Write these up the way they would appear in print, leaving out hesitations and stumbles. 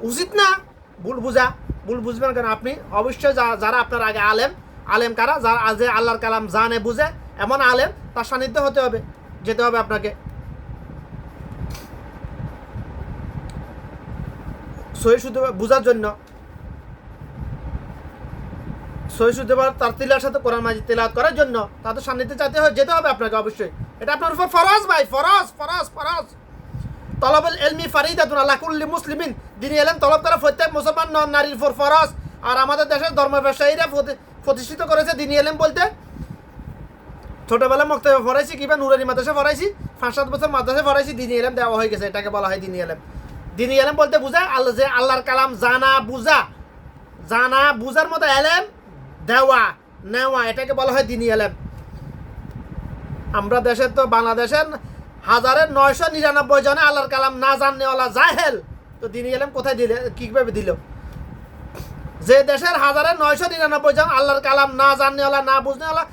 উচিত না ভুল বুঝা। ভুল বুঝবেন কেন আপনি? অবশ্যই যারা আপনার আগে আলেম কারা, যারা যে আল্লাহর কালাম জানে বুঝে এমন আলেম, তার সান্নিধ্য হতে হবে, যেতে হবে আপনাকে সহি শুদ্ধ বুঝার জন্য। সহি শুদ্ধ তার তিলার সাথে কোরআন মাজিদ তেলাওয়াত করার জন্য তাদের সান্নিধ্যে যেতে হবে আপনাকে অবশ্যই। এটা আপনার উপর ফরজ ভাই, ফরজ ফরজ ফরজ। তলবুল ইলমি ফারিদাতুন আলা কুল্লি মুসলিমিন, দ্বীনি ইলম তলব করা প্রত্যেক মুসলমান নারীর উপর ফরজ। আর আমাদের দেশের ধর্ম ব্যবসায়ীরা প্রতিষ্ঠিত করেছে দ্বীনি ইলম বলতে। ছোটবেলা মক্তবে পড়াইছি কিংবা নুরানি মাদ্রাসা পড়াইছি, 5-7 বছর মাদ্রাসা পড়াইছি, দ্বীনি ইলম দেওয়া হয়ে গেছে, এটাকে বলা হয় দ্বীনি ইলম। দ্বীনি ইলম বলতে বোঝায় যে আল্লাহর কালাম জানা বুঝার মতো এলেম দেওয়া নেওয়া, এটাকে বলা হয় দ্বীনি ইলম। আমরা দেশের তো বাংলাদেশের 1999 জনে আল্লাহর কালাম না জাননেওয়ালা জাহেল, তো দ্বীনি ইলম কোথায় দিলে, কিভাবে দিল? যে দেশের 1999 জন আল্লাহর কালাম না জাননেওয়ালা, না বুঝনেওয়ালা,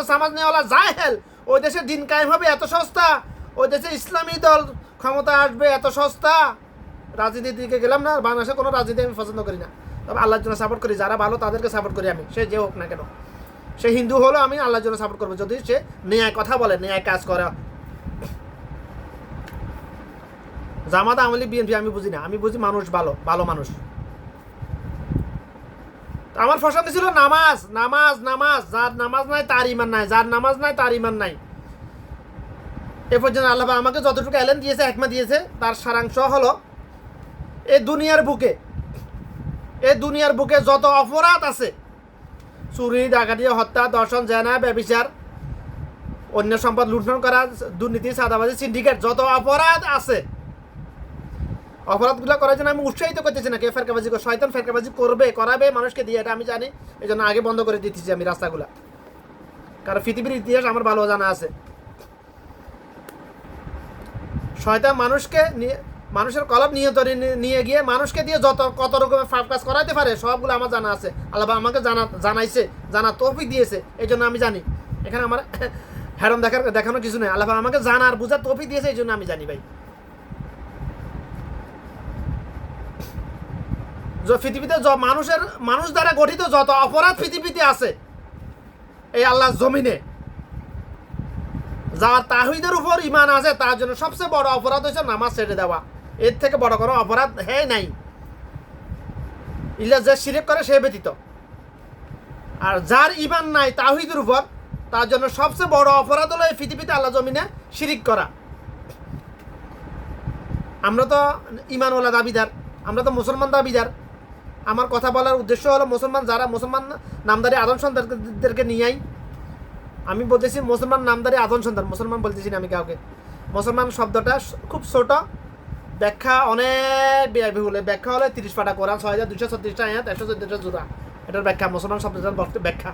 সামাজনেওয়ালা জাহেল, ওই দেশে দিন কায়েম হবে এত সস্তা, ওই দেশে ইসলামী দল ক্ষমতা আসবে এত সস্তা। রাজনীতির দিকে গেলাম না, বাংলাদেশে কোনো রাজনীতি আমি পছন্দ করি না, তবে আল্লাহর জন্য সাপোর্ট করি, যারা ভালো তাদেরকে সাপোর্ট করি আমি, সে যে হোক না কেন। সে হিন্দু হলো আমি আল্লাহর জন্য সাপোর্ট করবো যদি সে ন্যায় কথা বলে, ন্যায় কাজ করে। জামাত, আওয়ামী লীগ, বিএনপি আমি বুঝি না, আমি বুঝি মানুষ ভালো, ভালো মানুষ। আমার পছন্দ ছিল নামাজ নামাজ নামাজ, যার নামাজ নাই তার ইমান নাই, যার নামাজ নাই তার ইমান নাই। এ পর্যন্ত আল্লাহ আমাকে যতটুকু এলেন দিয়েছে, হেকমা দিয়েছে, তার সারাংশ হলো এই দুনিয়ার বুকে যত অপরাধ আছে, চুরি, ডাকাতি, হত্যা, দর্শন, জেনা, ব্যভিচার, অন্য সম্পদ লুণ্ঠন করা, দুর্নীতি, চাঁদাবাজি, সিন্ডিকেট, যত অপরাধ আছে, অপরাধগুলো করার জন্য আমি উৎসাহিত করতেছি না। কে ফেরকাবাজি করে, শয়তান ফেরকাবাজি করাবে মানুষকে দিয়ে, এটা আমি জানি, এই জন্য আগে বন্ধ করে দিতেছি আমি রাস্তাগুলা, কারণ পৃথিবীর ইতিহাস আমার ভালো জানা আছে। শয়তান মানুষের কলব নিয়ে গিয়ে মানুষকে দিয়ে কত রকমের ফাপ কাজ করাইতে পারে, সবগুলো আমার জানা আছে। আল্লাহ আমাকে জানাইছে, জানা তৌফিক দিয়েছে, এই জন্য আমি জানি। এখানে আমার হ্যারম দেখানো কিছু নেই, আল্লাহ আমাকে জানার বুঝার তৌফিক দিয়েছে, এই জন্য আমি জানি ভাই। পৃথিবীতে মানুষ দ্বারা গঠিত যত অপরাধ পৃথিবীতে আছে এই আল্লাহর জমিনে, যার তাওহীদের উপর ঈমান আছে, তার জন্য সবচেয়ে বড় অপরাধ হচ্ছে নামাজ ছেড়ে দেওয়া। এর থেকে বড় কোনো অপরাধ নাই, ইল্লা যে শিরক করে সে ব্যতীত। আর যার ঈমান নাই তাওহীদের উপর, তার জন্য সবচেয়ে বড় অপরাধ হলো এই পৃথিবীতে আল্লাহ জমিনে শিরিক করা। আমরা তো ঈমানওয়ালা দাবিদার, আমরা তো মুসলমান দাবিদার। আমার কথা বলার উদ্দেশ্য হলো মুসলমান নামদারি আদম সন্তানদেরকে নিয়েই আমি বলতেছি। মুসলমান নামদারি আদম সন্তান, মুসলমান বলতেছি না আমি কাউকে। মুসলমান শব্দটা খুব ছোট, ব্যাখ্যা অনেক ব্যয়বহুল। ব্যাখ্যা হলে 30 পাটা কোরআন, 6236টা আয়াত, 114টা সূরা, এটার ব্যাখ্যা মুসলমান শব্দটার ব্যাখ্যা।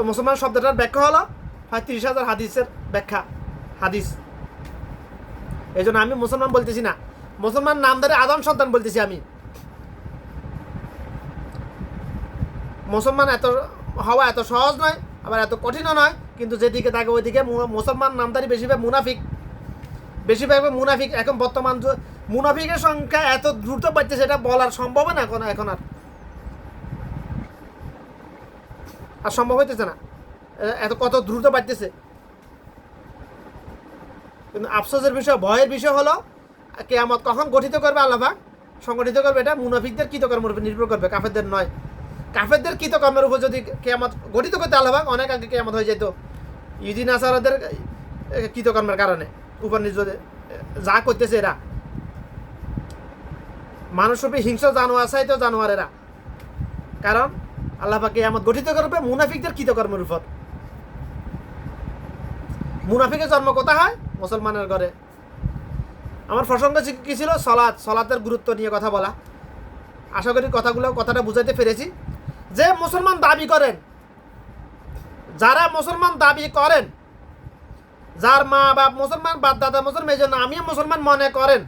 মুসলমান শব্দটার ব্যাখ্যা হলো 30,000 হাদিসের ব্যাখ্যা, হাদিস। এই জন্য আমি মুসলমান বলতেছি না, মুসলমান নামদারি আদম সন্তান বলতেছি আমি। মুসলমান হওয়া এত সহজ নয়, আবার এত কঠিনও নয়, কিন্তু যেদিকে থাকে ওইদিকে মুসলমান নামদারি বেশিরভাগ মুনাফিক। এখন বর্তমান মুনাফিকের সংখ্যা এত দ্রুত বাড়ছে, সেটা বলার সম্ভব না এখন আর সম্ভব হইতেছে না, কত দ্রুত বাড়তেছে। কিন্তু আফসোসের বিষয়, ভয়ের বিষয় হলো কিয়ামত কখন গঠিত করবে আল্লাহ পাক, সংগঠিত করবে, এটা মুনাফিকদের কৃতকর্মের উপর নির্ভর করবে, কাফেরদের নয়। কাফেরদের কৃতকর্মের উপর যদি কিয়ামত গঠিত করতে আল্লাহ পাক, অনেক আগে কিয়ামত হয়ে যেত। ইহুদি নাসারাদের কৃতকর্মের কারণে উপর নিজে যা করতেছে এরা, মানুষরূপী হিংস্র জানোয়ার চাইতো জানোয়ারেরা, কারণ আল্লাহ পাক কিয়ামত গঠিত করবে মুনাফিকদের কৃতকর্মের উপর। মুনাফিকের জন্ম কোথা হয়? মুসলমানের ঘরে। আমার প্রসঙ্গ কি ছিল? সলাতের গুরুত্ব নিয়ে কথা বলা। আশা করি কথাটা বুঝাইতে পেরেছি। যে মুসলমান দাবি করেন, যারা মুসলমান দাবি করেন, যার মা বাপ মুসলমান, বাপ দাদা মুসলমান, এই জন্য আমিও মুসলমান মনে করেন,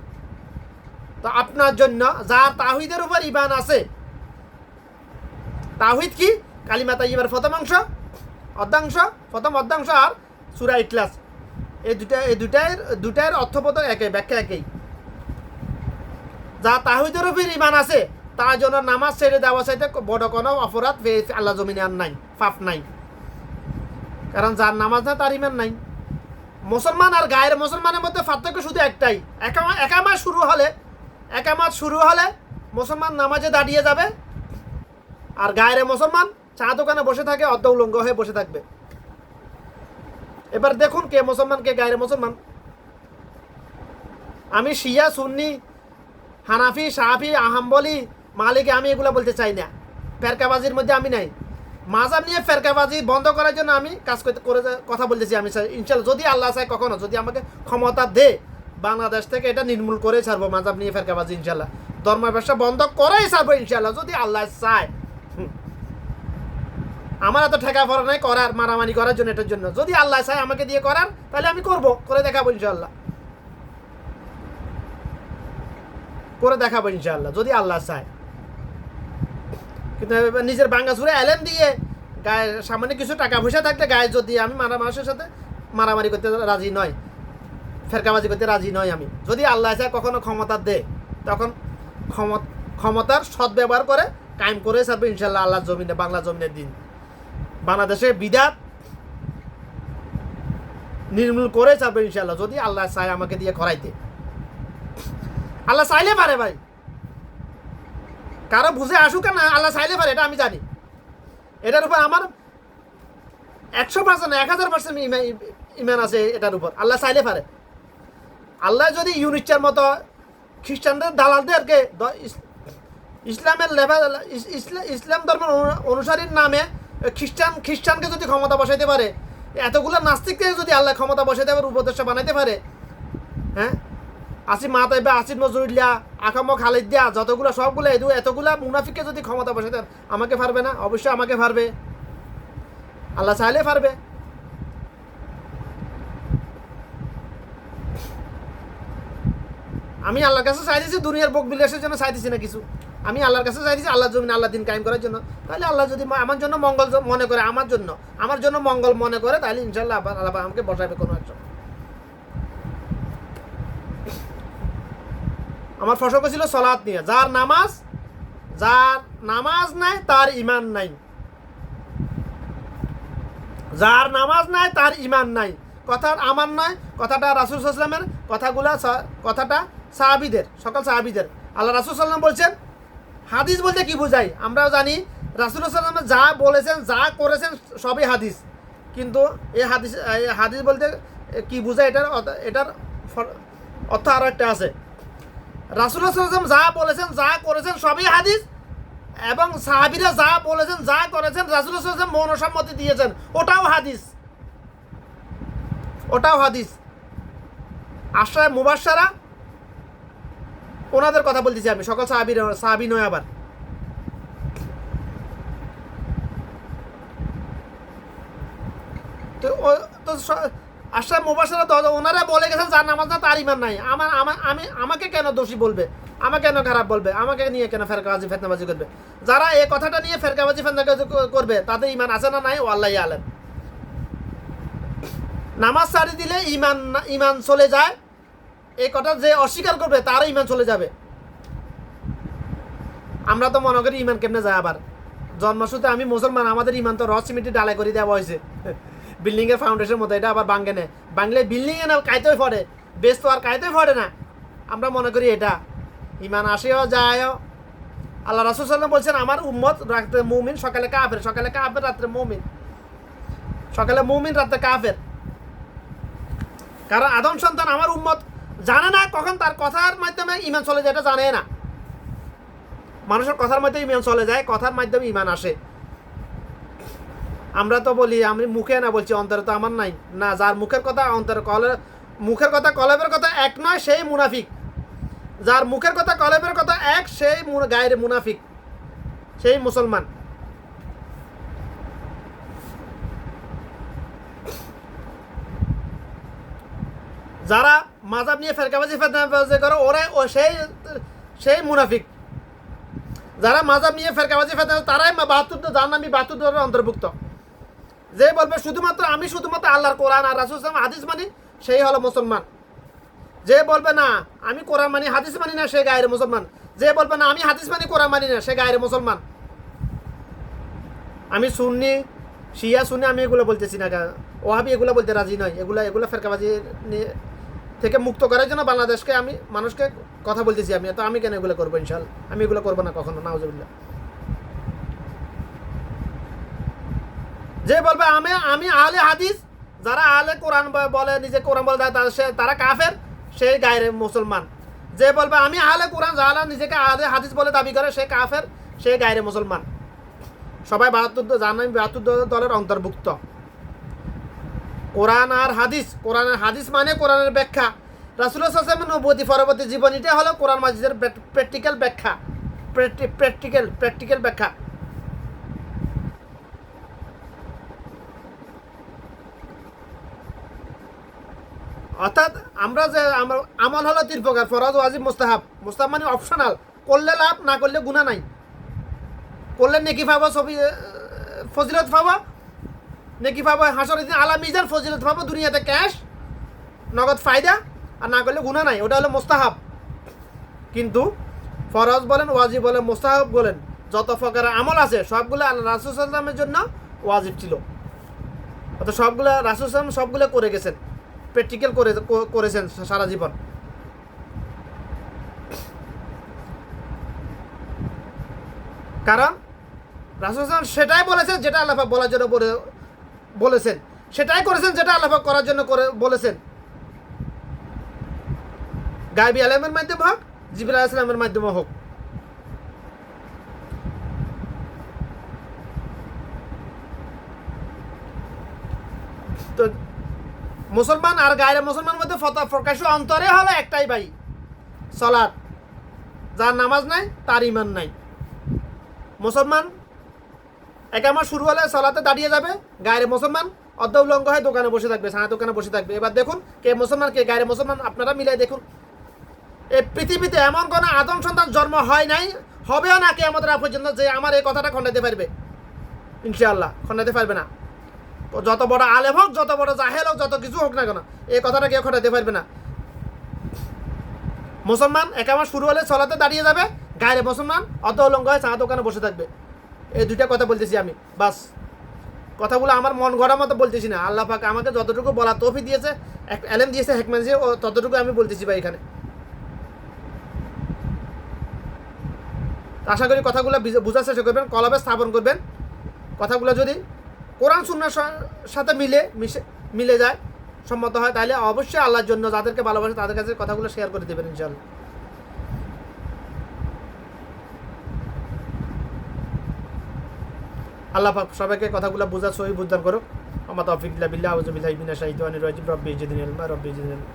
তো আপনার জন্য যার তাওহীদের উপর ঈমান আছে, তাওহীদ কি? কালিমা তাইয়্যিবার প্রথম অধ্যাংশ আর সূরা ইখলাস, এই দুটার অর্থবোধ একই, ব্যাখ্যা একই। যা তাহিদের উপর ইমান আছে তার জন্য নামাজ ছেড়ে দেওয়া চাইতে বড় কোনো অপরাধ আল্লাহ জমিনে আর নাই, পাপ নাই। কারণ যার নামাজ না তার ইমান নাই। মুসলমান আর গায়ের মুসলমানের মধ্যে পার্থক্য শুধু একটাই, একামাত শুরু হলে মুসলমান নামাজে দাঁড়িয়ে যাবে, আর গায়ের মুসলমান চা দোকানে বসে থাকে, অর্ধ উলঙ্গ হয়ে বসে থাকবে। এবার দেখুন কে মুসলমান কে গায়ের মুসলমান। আমি শিয়া, সুন্নি, হানাফি, সাহাফি, আহাম্বলি, মালিকি আমি এগুলো বলতে চাই না। ফেরকাবাজির মধ্যে আমি নাই। মাজাব নিয়ে ফেরকাবাজি বন্ধ করার জন্য আমি কাজ করে কথা বলতেছি। আমি ইনশাল্লাহ যদি আল্লাহ চায়, কখনো যদি আমাকে ক্ষমতা দে, বাংলাদেশ থেকে এটা নির্মূল করে ছাড়বো, মাজাব নিয়ে ফেরকাবাজি ইনশাল্লাহ। ধর্মের ব্যবসা বন্ধ করেই ছাড়বো ইনশাল্লাহ যদি আল্লাহ চায়। আমার এত ঠেকা পড়া নাই করার, মারামারি করার জন্য, এটার জন্য। যদি আল্লাহ চায় আমাকে দিয়ে করার, তাহলে আমি করবো, করে দেখাবো ইনশাল্লাহ, করে দেখাবো ইনশাল্লাহ যদি আল্লাহ চায়। কিন্তু নিজের বাঙ্গা সুরে এলেন দিয়ে গায়ে সামান্য কিছু টাকা পয়সা থাকলে গায়ে যদি আমি মানুষের সাথে মারামারি করতে রাজি নয়, ফেরকাবাজি করতে রাজি নয় আমি। যদি আল্লাহ চায় কখনো ক্ষমতা দে, তখন ক্ষমতার সদ্ব্যবহার করে কায়েম করে ছাড়বে ইনশাল্লাহ আল্লাহর জমিনে, বাংলা জমিনের দিন। বাংলাদেশে বিদাত নির্মূল করে ছাড়বে ইনশাল্লাহ যদি আল্লাহ চায় আমাকে দিয়ে করাইতে। আল্লাহ চাইলে পারে ভাই, কারো বুঝে আসুক না, আল্লাহ চাইলে পারে, এটা আমি জানি। এটার উপর আমার 100%, 1000% ইমান আছে এটার উপর। আল্লাহ চাইলে পারে। আল্লাহ যদি ইউনিচার মতো খ্রিস্টানদের দালালদেরকে ইসলামের ইসলাম ধর্মের অনুসারীর নামে খ্রিস্টানকে যদি ক্ষমতা বসাইতে পারে, এতগুলো নাস্তিককে যদি আল্লাহ ক্ষমতা বসাইতে পারে, উপদেষ্টা বানাইতে পারে, হ্যাঁ, আসিফ মাহতাব, আসিফ নজরুল্লাহ, আকাম খালিদ দিয়া, যতগুলো সবগুলো এতগুলা মুনাফিককে যদি ক্ষমতা বসাইতে পারে, আমাকে পারবে না? অবশ্যই আমাকে পারবে। আল্লাহ চাইলে পারবে। আমি আল্লাহর কাছে চাইতেছি দুনিয়ার বুক বিলাসের জন্য চাইতেছি না কিছু। আমি আল্লাহর কাছে চাইতেছি আল্লাহর জমিনে আল্লাহ দিন কায়েম করার জন্য। তাহলে আল্লাহ যদি আমার জন্য মঙ্গল মনে করে, আমার জন্য মঙ্গল মনে করে, তাহলে ইনশাল্লাহ আল্লাহ আমাকে বসাবে কোনো একজন। আমার প্রসঙ্গ ছিল সালাত নিয়ে। যার নামাজ নাই তার ইমান নাই, যার নামাজ নাই তার ইমান নাই। কথা আমার নয়, কথাটা রাসূল সাল্লাল্লাহু আলাইহি ওয়াসাল্লামের, কথাটা সাহাবীদের, সকল সাহাবীদের। আল্লাহ রাসূল সাল্লাল্লাহু আলাইহি ওয়াসাল্লাম বলছেন, হাদিস বলতে কি বোঝায় আমরাও জানি। রাসূল সাল্লাল্লাহু আলাইহি ওয়াসাল্লাম যা বলেছেন, যা করেছেন সবই হাদিস। কিন্তু এই হাদিস বলতে কি বোঝায়, এটার অর্থ আরও একটা আছে। রাসূলুল্লাহ সাল্লাল্লাহু আলাইহি ওয়াসাল্লাম যা বলেছেন, যা করেছেন সবই হাদিস, এবং সাহাবীরা যা বলেছেন, যা করেছেন, রাসূলুল্লাহ সাল্লাল্লাহু আলাইহি ওয়াসাল্লাম মৌনসম্মতি দিয়েছেন, ওটাও হাদিস। আশরায়ে মুবাশশারা ওনাদের কথা বলতেছি আমি, সকল সাহাবী নয় আবার। তো আশরায়ে মুবাশশারা ওনারা বলে গেছেন যার নামাজ না তার ইমান নাই। আমাকে কেন দোষী বলবে, আমাকে কেন খারাপ বলবে, আমাকে নিয়ে কেন ফেরকাবাজি ফিতনাবাজি করবে? যারা এই কথাটা নিয়ে ফেরকাবাজি ফিতনাবাজি করবে তাদের ইমান আছে না নাই, ও আল্লাহই আলেম। নামাজ ছাড়ি দিলে ইমান চলে যায়, এই কথা যে অস্বীকার করবে তারও ইমান চলে যাবে। আমরা তো মনে করি ইমান কেমনে যায়। আবার জন্মসূত্রে আমি মুসলমান, আমাদের ইমান তো রসিমিটি ডালাই করে দেওয়া হয়েছে বিল্ডিং এর ফাউন্ডেশনের মতো। এটা আবার বাংলে বিল্ডিং এ না কাইতেই পড়ে, বেশ তো আর কাইতেই পড়ে না। আমরা মনে করি এটা ইমান আসেও যায়ও। আল্লাহ রাসূল সাল্লাল্লাহু আলাইহি ওয়াসাল্লাম বলছেন, আমার উম্মত রাতে মুমিন, সকালে কাফের, রাতে মুমিন, সকালে মুমিন, রাতে কাফের। কারণ আদম সন্তান আমার উম্মত জানে না কখন তার কথার মাধ্যমে ইমান চলে যায়, এটা জানে না। মানুষের কথার মাধ্যমে ইমান চলে যায়, কথার মাধ্যমে ইমান আসে। আমরা তো বলি আমি মুখে না বলছি, অন্তরে তো আমার নাই না। যার মুখের কথা অন্তরে মুখের কথা কলবের কথা এক নয়, সেই মুনাফিক। যার মুখের কথা কলবের কথা এক, সেই গায়ের মুনাফিক, সেই মুসলমান। যারা মাযহাব নিয়ে ফেরকাবাজি ফিতনাবাজি করে, ওরা সেই মুনাফিক। যারা মাযহাব নিয়ে ফেরকাবাজি ফিতনা, তারাই 72 জাহান্নামী, 72 দলের অন্তর্ভুক্ত। যে বলবে শুধুমাত্র আল্লাহর কোরআন আর রাসূল সাল্লাল্লাহু আলাইহি ওয়াসাল্লাম হাদিস মানি, সেই হলো মুসলমান। যে বলবে না আমি কোরআন মানি হাদিস মানি না সে গায়ের মুসলমান, যে বলবে না আমি হাদিস মানি কোরআন মানি না সে গায়ের মুসলমান। আমি সুন্নি শিয়া সুন্নি আমি এগুলো বলতেছি না, ওহাবি এগুলো বলতে রাজি নয়। এগুলো ফেরকাবাজি থেকে মুক্ত করার জন্য বাংলাদেশকে আমি মানুষকে কথা বলতেছি। আমি কেন এগুলো করবো? ইনশাআল্লাহ আমি এগুলো করবো না কখনো, নাউজুবিল্লাহ। যে বলবে আমি আহলে হাদিস, যারা আহলে কোরআন বলে নিজে কোরআন বলে তারা কাফের, সেই গায়ের মুসলমান। যে বলবে আমি আহলে কোরআন, যারা নিজেকে আহলে হাদিস বলে দাবি করে সে কাফের, সে গায়ের মুসলমান। সবাই 72 দলের অন্তর্ভুক্ত। কোরআন আর হাদিস মানে কোরআনের ব্যাখ্যা। রাসূলুল্লাহ সাল্লাল্লাহু আলাইহি ওয়াসাল্লামের নবুয়তি পরবর্তী জীবনীটা হলো কোরআন মাজিদের প্র্যাকটিক্যাল ব্যাখ্যা, প্র্যাকটিক্যাল ব্যাখ্যা। অর্থাৎ আমরা আমল হলো 3 প্রকার: ফরজ, ওয়াজিব, মুস্তাহাব। মুস্তাহাব মানে অপশনাল, করলে লাভ, না করলে গুনাহ নাই। করলে নেকি পাবো, ফজিলত পাবো, নেকি পাবো হাসরের দিন আলা মিজান, ফজিলত পাবো দুনিয়াতে ক্যাশ নগদ ফায়দা, আর না করলে গুনাহ নাই। ওটা হলো মুস্তাহাব। কিন্তু ফরজ বলেন, ওয়াজিব বলেন, মুস্তাহাব বলেন, যত প্রকার আমল আছে সবগুলো আল্লাহ রাসূল সাল্লাল্লাহু আলাইহি ওয়াসাল্লামের জন্য ওয়াজিব ছিল। অর্থাৎ সবগুলো রাসূল সাল্লাল্লাহু আলাইহি ওয়াসাল্লাম সবগুলো করে গেছেন, প্র্যাকটিক্যাল করেছেন সারা জীবন। কারণ রাসূল সাল্লাল্লাহু আলাইহি ওয়াসাল্লাম সেটাই বলেছেন যেটা আল্লাহ পাক বলার জন্য বলেছেন, সেটাই করেছেন যেটা আল্লাহ পাক করার জন্য বলেছেন। গায়বী আলেমের মাধ্যমে হোক, জিবরাইল আলাইহিস সালামের মাধ্যমে হোক। তো মুসলমান আর গায়রে মুসলমানের মধ্যে প্রকাশ্য অন্তরে হলো একটাই ভাই, সালাত। যার নামাজ নাই তার ঈমান নাই। মুসলমান একামত শুরু হলে সালাতে দাঁড়িয়ে যাবে, গায়রে মুসলমান অর্ধ উলঙ্গ হয়ে দোকানে বসে থাকবে, সারা দোকানে বসে থাকবে। এবার দেখুন কে মুসলমান কে গায়রে মুসলমান, আপনারা মিলাই দেখুন। এই পৃথিবীতে এমন কোনো আদম সন্তান জন্ম হয় নাই, হবেও না কিয়ামতের আগ পর্যন্ত, যে আমার এই কথাটা খণ্ডাতে পারবে। ইনশাআল্লাহ খণ্ডাতে পারবে না। যত বড় আলেম হোক, যত বড় জাহেল হোক, যত কিছু হোক না কেন, এই কথাটা কেউ খণ্ডাতে পারবে না। মুসলমান একামত শুরু হলে সালাতে দাঁড়িয়ে যাবে, গায়রে মুসলমান অর্ধ উলঙ্গ হয়ে চা দোকানে বসে থাকবে। এই দুইটা কথা বলতেছি আমি, বাস। কথাগুলো আমার মন গড়ার মতো বলতেছি না। আল্লাহ পাক আমাকে যতটুকু বলা তৌফিক দিয়েছে, এলেম দিয়েছে, হিকমত দিয়েছে, ততটুকু আমি বলতেছি ভাই এখানে। আশা করি কথাগুলো বোঝার চেষ্টা করবেন, কলবে স্থাপন করবেন। কথাগুলো যদি কোরআন সুন্নাহর সাথে মিলে যায়, সম্মত হয়, তাহলে অবশ্যই আল্লাহর জন্য যাদেরকে ভালোবাসে তাদের কাছে কথাগুলো শেয়ার করে দেবেন ইনশাআল্লাহ। আল্লাহ পাক সবাইকে কথাগুলো বোঝার সহি বুঝদান করুক। আমার তৌফিক বিল্লাহ, আউযু বিল্লাহি মিনাশ শাইতানির রাজিম। রব্বি জিদনি ইলমা, রব্বি জিদনি ইলমা।